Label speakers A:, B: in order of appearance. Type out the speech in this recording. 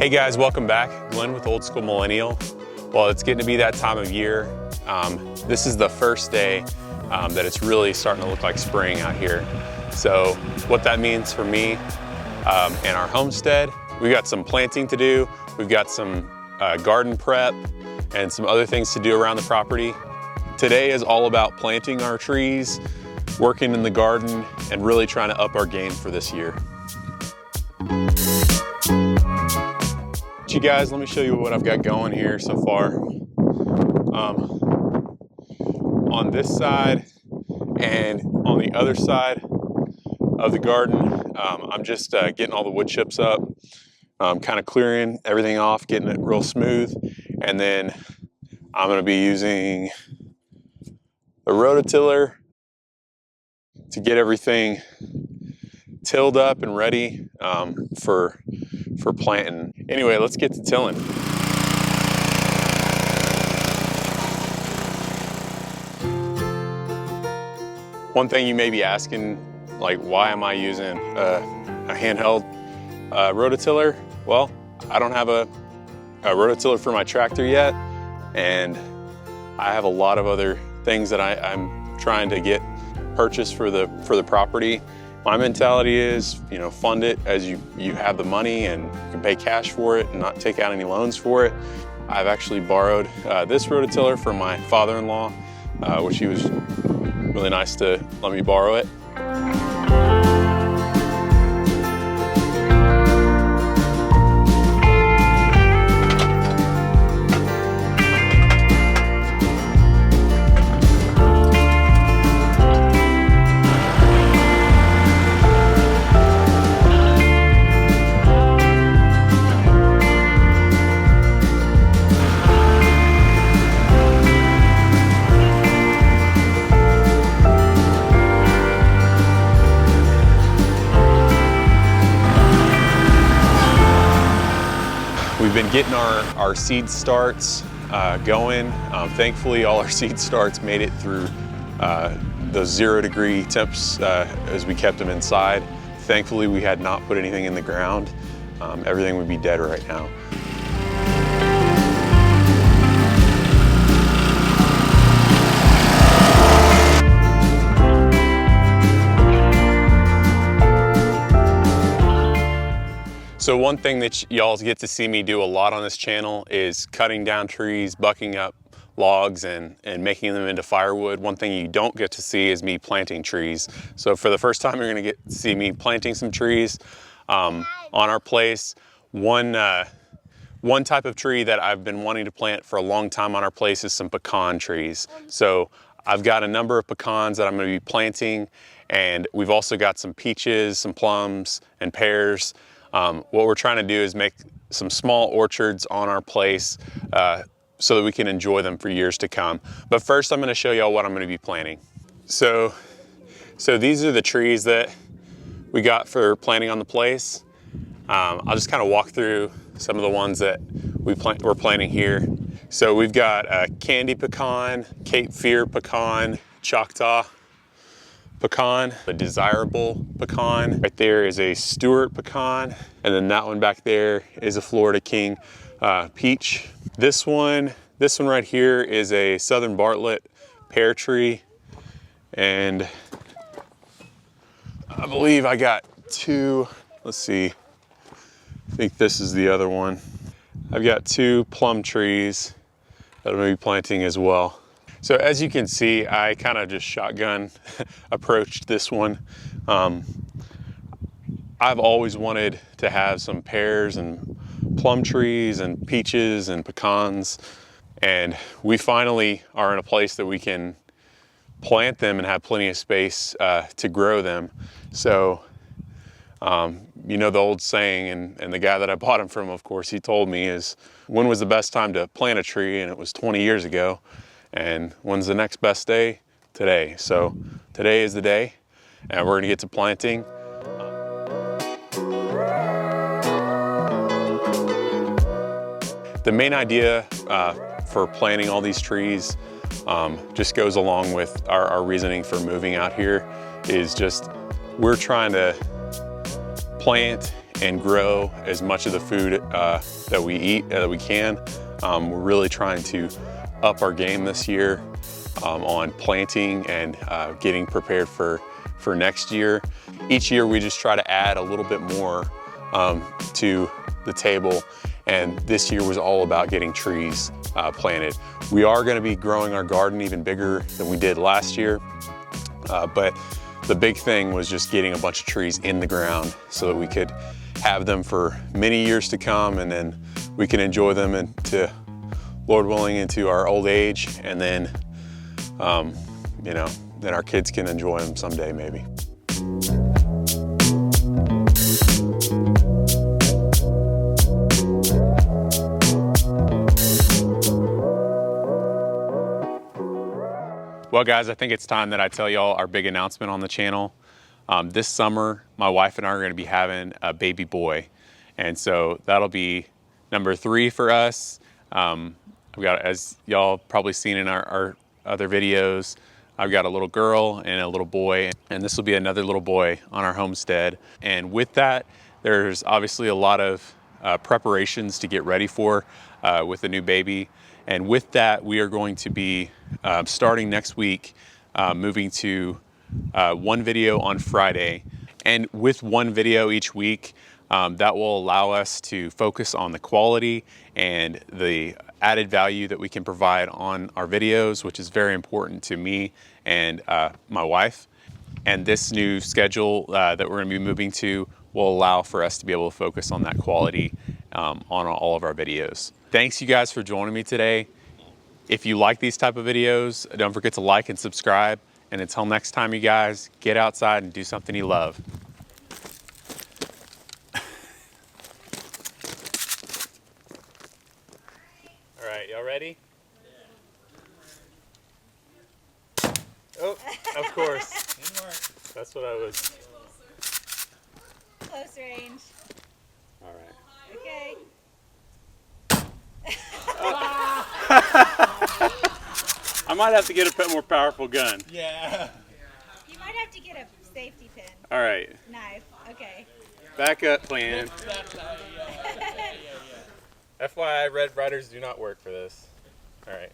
A: Hey guys, welcome back. Glenn with Old School Millennial. Well, it's getting to be that time of year. This is the first day that it's really starting to look like spring out here. So what that means for me and our homestead, we've got some planting to do. We've got some garden prep and some other things to do around the property. Today is all about planting our trees, working in the garden, and really trying to up our game for this year. You guys, let me show you what I've got going here so far. On this side and on the other side of the garden, I'm just getting all the wood chips up, kind of clearing everything off, getting it real smooth, and then I'm going to be using a rototiller to get everything tilled up and ready for planting. Anyway, let's get to tilling. One thing you may be asking, like, why am I using a handheld rototiller? Well, I don't have a rototiller for my tractor yet, and I have a lot of other things that I'm trying to get purchased for the property. My mentality is, you know, fund it as you have the money and you can pay cash for it and not take out any loans for it. I've actually borrowed this rototiller from my father-in-law, which he was really nice to let me borrow it. We've been getting our seed starts going. Thankfully, all our seed starts made it through those 0-degree temps as we kept them inside. Thankfully, we had not put anything in the ground. Everything would be dead right now. So one thing that y'all get to see me do a lot on this channel is cutting down trees, bucking up logs, and making them into firewood. One thing you don't get to see is me planting trees. So for the first time, you're gonna get to see me planting some trees on our place. One type of tree that I've been wanting to plant for a long time on our place is some pecan trees. So I've got a number of pecans that I'm gonna be planting, and we've also got some peaches, some plums, and pears. What we're trying to do is make some small orchards on our place so that we can enjoy them for years to come. But first, I'm going to show y'all what I'm going to be planting. So these are the trees that we got for planting on the place. I'll just kind of walk through some of the ones that we're planting here. So we've got a candy pecan, Cape Fear pecan, Choctaw pecan, a desirable pecan. Right there is a Stewart pecan, and then that one back there is a Florida King peach. This one right here is a Southern Bartlett pear tree, and I believe I got two. Let's see, I think this is the other one. I've got two plum trees that I'm gonna be planting as well. So as you can see, I kind of just shotgun approached this one. I've always wanted to have some pears and plum trees and peaches and pecans, and we finally are in a place that we can plant them and have plenty of space to grow them. So, you know, the old saying, and the guy that I bought them from, of course, he told me is, when was the best time to plant a tree? And it was 20 years ago. And when's the next best day? Today. So today is the day, and we're gonna get to planting. The main idea for planting all these trees just goes along with our reasoning for moving out here, is just we're trying to plant and grow as much of the food that we eat that we can. We're really trying to up our game this year on planting and getting prepared for next year. Each year we just try to add a little bit more to the table, and this year was all about getting trees planted. We are going to be growing our garden even bigger than we did last year, but the big thing was just getting a bunch of trees in the ground so that we could have them for many years to come, and then we can enjoy them into, Lord willing, into our old age, and then you know, then our kids can enjoy them someday maybe. Well guys, I think it's time that I tell y'all our big announcement on the channel. This summer, my wife and I are going to be having a baby boy. And so that'll be number 3 for us. We've got, as y'all probably seen in our other videos, I've got a little girl and a little boy, and this will be another little boy on our homestead. And with that, there's obviously a lot of preparations to get ready for with a new baby. And with that, we are going to be starting next week, moving to 1 video on Friday. And with 1 video each week, that will allow us to focus on the quality and the added value that we can provide on our videos, which is very important to me and my wife. And this new schedule that we're going to be moving to will allow for us to be able to focus on that quality on all of our videos. Thanks you guys for joining me today. If you like these type of videos, don't forget to like and subscribe. And until next time, you guys, get outside and do something you love. All right, y'all ready? Oh, of course. That's what I was.
B: Close range.
A: All right.
B: Okay.
A: I might have to get a bit more powerful gun.
C: Yeah.
B: You might have to get a safety pin.
A: All right.
B: Knife. Okay.
A: Backup plan. FYI, Red Riders do not work for this. All right.